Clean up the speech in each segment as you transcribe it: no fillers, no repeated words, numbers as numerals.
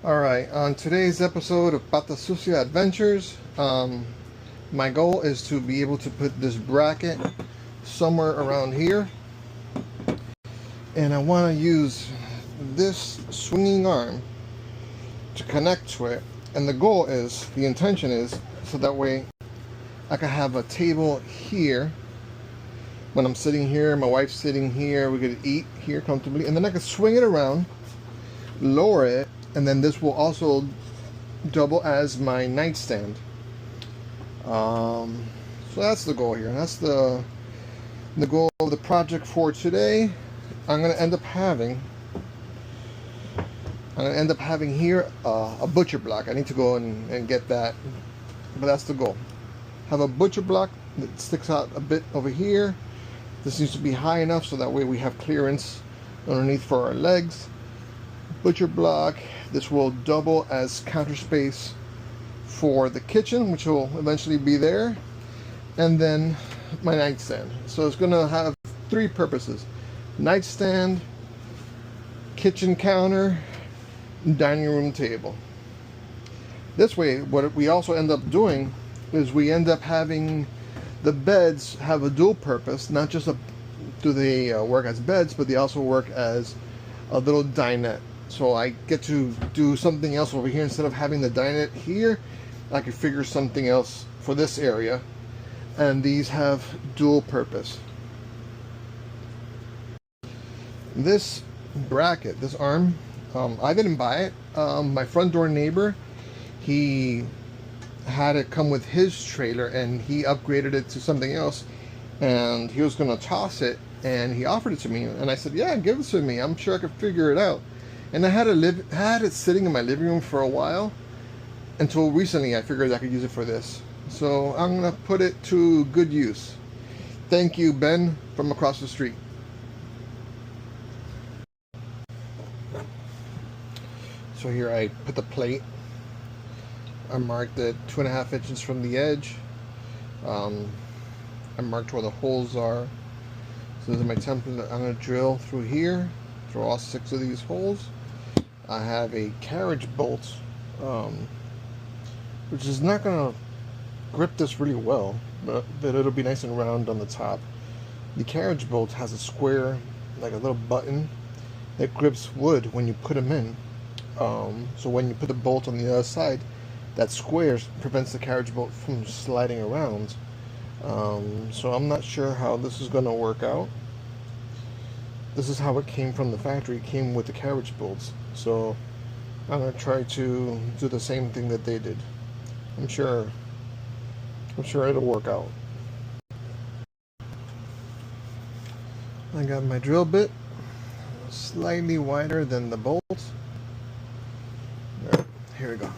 Alright, on today's episode of Pata Sucia Adventures, my goal is to be able to put this bracket somewhere around here. And I want to use this swinging arm to connect to it. And the intention is, so that way I can have a table here. When I'm sitting here, my wife's sitting here, we could eat here comfortably. And then I could swing it around, lower it, and then this will also double as my nightstand. So that's the goal here. That's the goal of the project for today. I'm gonna end up having here a butcher block. I need to go and get that, but that's the goal. Have a butcher block that sticks out a bit over here. This needs to be high enough so that way we have clearance underneath for our legs. Butcher block. This will double as counter space for the kitchen, which will eventually be there, and then my nightstand. So it's going to have three purposes: nightstand, kitchen counter, dining room table. This way, what we also end up doing is we end up having the beds have a dual purpose. Not just do they work as beds, but they also work as a little dinette. So I get to do something else over here. Instead of having the dinette here, I could figure something else for this area. And these have dual purpose. This bracket, this arm, I didn't buy it. My front door neighbor, he had it come with his trailer and he upgraded it to something else, and he was going to toss it, and he offered it to me, and I said, yeah, give it to me, I'm sure I could figure it out. And I had it sitting in my living room for a while, until recently I figured I could use it for this. So I'm gonna put it to good use. Thank you, Ben, from across the street. So here I put the plate. I marked it 2.5 inches from the edge. I marked where the holes are. So this is my template. I'm going to drill through here, through all 6 of these holes. I have a carriage bolt, which is not going to grip this really well, but it'll be nice and round on the top. The carriage bolt has a square, like a little button, that grips wood when you put them in. So when you put the bolt on the other side, that square prevents the carriage bolt from sliding around. So I'm not sure how this is going to work out. This is how it came from the factory. It came with the carriage bolts. So I'm going to try to do the same thing that they did. I'm sure it'll work out. I got my drill bit, slightly wider than the bolt. Right, here we go.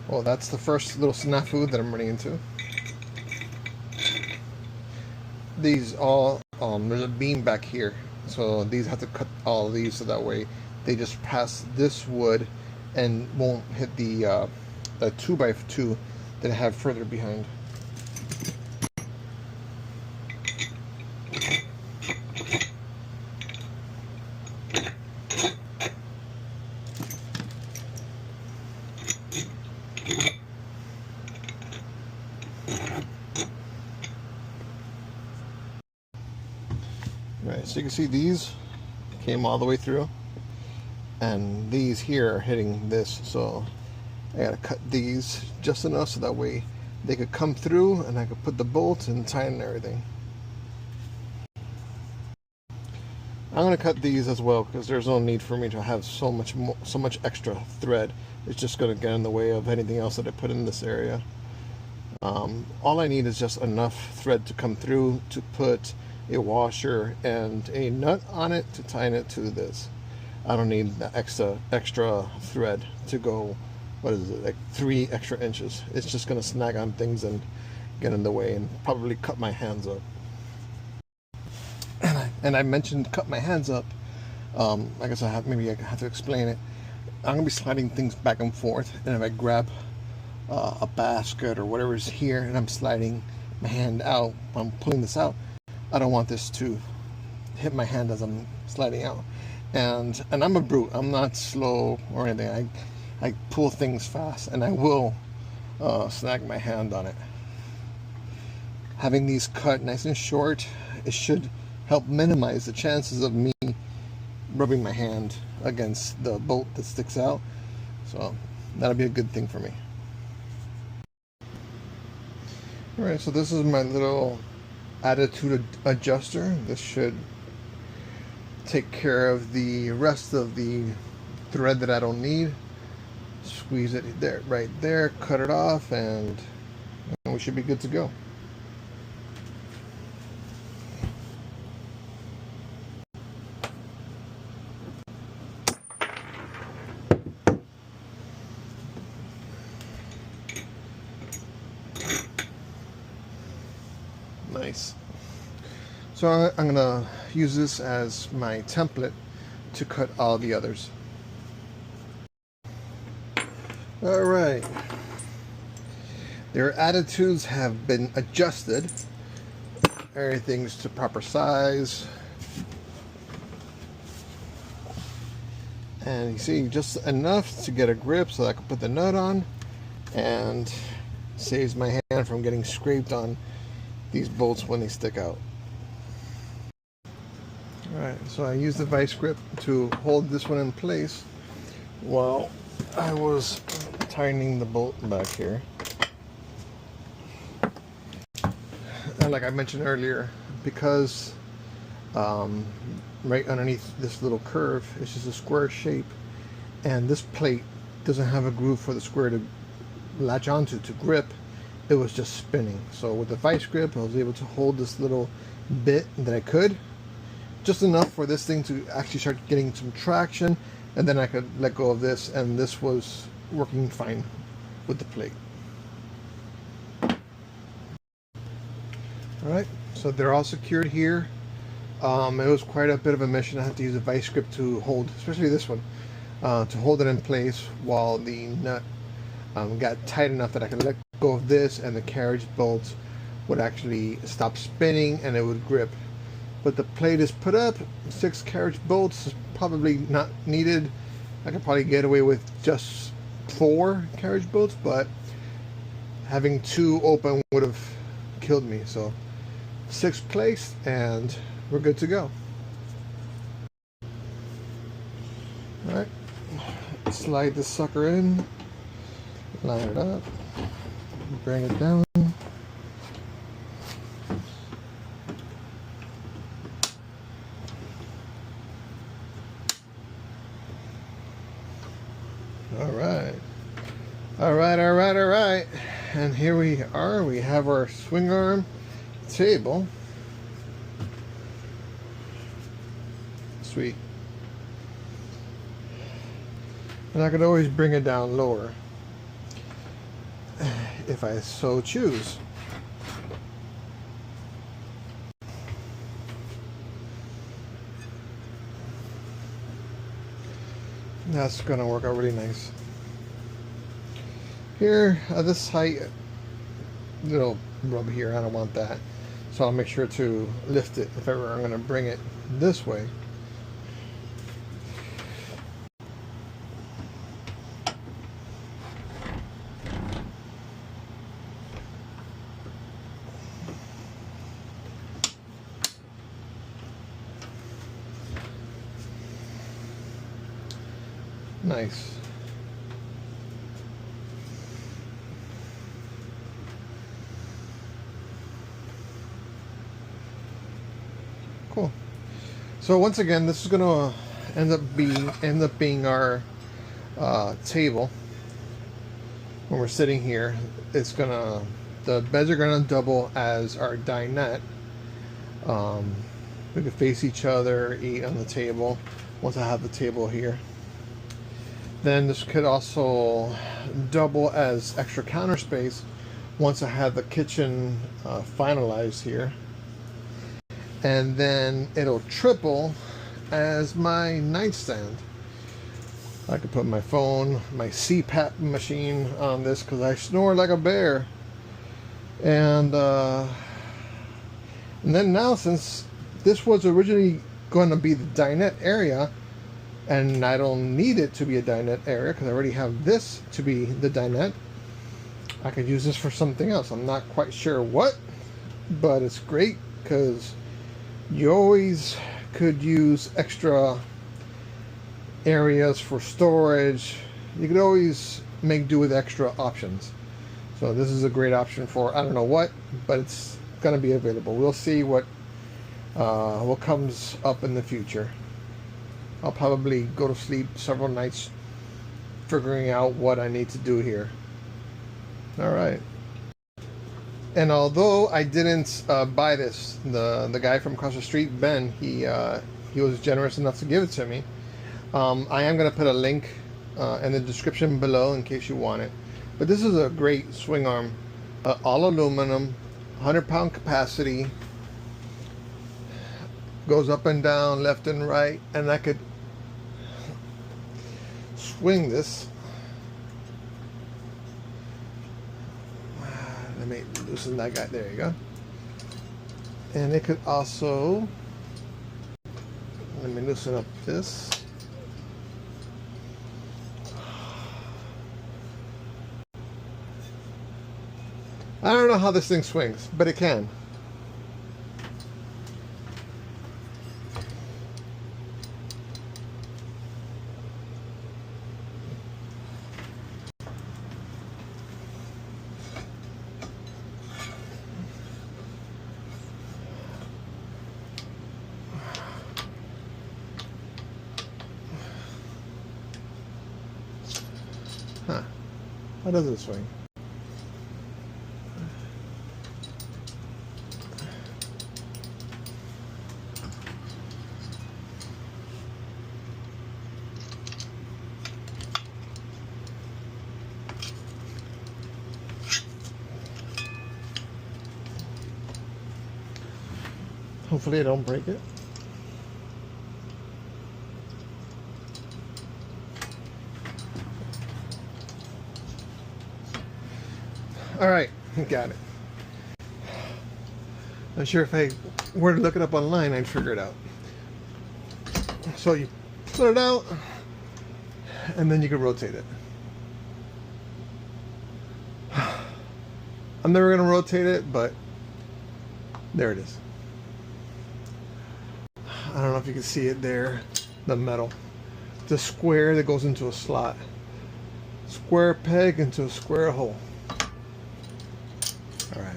Well, that's the first little snafu that I'm running into. These all, there's a beam back here, so these have to cut all of these so that way they just pass this wood and won't hit the a 2x2 that I have further behind. Right, so you can see these came all the way through, and these here are hitting this, so I gotta cut these just enough so that way they could come through and I could put the bolts and tighten everything. I'm gonna cut these as well because there's no need for me to have so much extra thread. It's just gonna get in the way of anything else that I put in this area. All I need is just enough thread to come through to put a washer and a nut on it to tighten it to this. I don't need the extra thread to go, what is it, like 3 extra inches. It's just gonna snag on things and get in the way and probably cut my hands up. And I mentioned cut my hands up. I guess maybe I have to explain it. I'm gonna be sliding things back and forth, and if I grab a basket or whatever is here and I'm sliding my hand out, I'm pulling this out, I don't want this to hit my hand as I'm sliding out. And I'm a brute. I'm not slow or anything. I pull things fast, and I will snag my hand on it. Having these cut nice and short, it should help minimize the chances of me rubbing my hand against the bolt that sticks out. So that'll be a good thing for me. Alright, so this is my little attitude adjuster. This should take care of the rest of the thread that I don't need. Squeeze it there, right there, cut it off, and we should be good to go. Nice. So I'm gonna use this as my template to cut all the others. All right. Their attitudes have been adjusted. Everything's to proper size. And you see, just enough to get a grip so that I can put the nut on, and saves my hand from getting scraped on these bolts when they stick out. Alright, so I used the vice grip to hold this one in place while I was tightening the bolt back here. And like I mentioned earlier, because right underneath this little curve is just a square shape, and this plate doesn't have a groove for the square to latch onto to grip, it was just spinning. So with the vice grip, I was able to hold this little bit that I could, just enough for this thing to actually start getting some traction, and then I could let go of this, and this was working fine with the plate. Alright, so they're all secured here. It was quite a bit of a mission. I had to use a vice grip to hold, especially this one, to hold it in place while the nut got tight enough that I could let go of this, and the carriage bolts would actually stop spinning and it would grip. But the plate is put up, 6 carriage bolts is probably not needed. I could probably get away with just 4 carriage bolts, but having 2 open would have killed me. So 6 placed and we're good to go. Alright, slide this sucker in, line it up, bring it down. Alright, and here we are. We have our swing arm table. Sweet. And I could always bring it down lower if I so choose. That's gonna work out really nice. Here, at this height, little rub here, I don't want that. So I'll make sure to lift it if ever I'm going to bring it this way. Nice. Cool. So once again, this is gonna end up being our table when we're sitting here. The beds are gonna double as our dinette. We can face each other, eat on the table once I have the table here. Then this could also double as extra counter space once I have the kitchen finalized here. And then it'll triple as my nightstand. I could put my phone, my CPAP machine on this because I snore like a bear. And then now, since this was originally going to be the dinette area, and I don't need it to be a dinette area because I already have this to be the dinette, I could use this for something else. I'm not quite sure what, but it's great because you always could use extra areas for storage. You could always make do with extra options. So this is a great option for I don't know what, but it's going to be available. We'll see what comes up in the future. I'll probably go to sleep several nights figuring out what I need to do here. All right. And although I didn't buy this, the guy from across the street, Ben, he was generous enough to give it to me. I am going to put a link in the description below in case you want it. But this is a great swing arm, all aluminum, 100-pound capacity, goes up and down, left and right, and I could swing this. Let me loosen that guy. There you go. And it could also, let me loosen up this. I don't know how this thing swings, but it can. Huh. How does it swing? Hopefully I don't break it. All right, got it. Not sure if I were to look it up online, I'd figure it out. So you put it out, and then you can rotate it. I'm never going to rotate it, but there it is. I don't know if you can see it there, the metal. The square that goes into a slot. Square peg into a square hole. All right.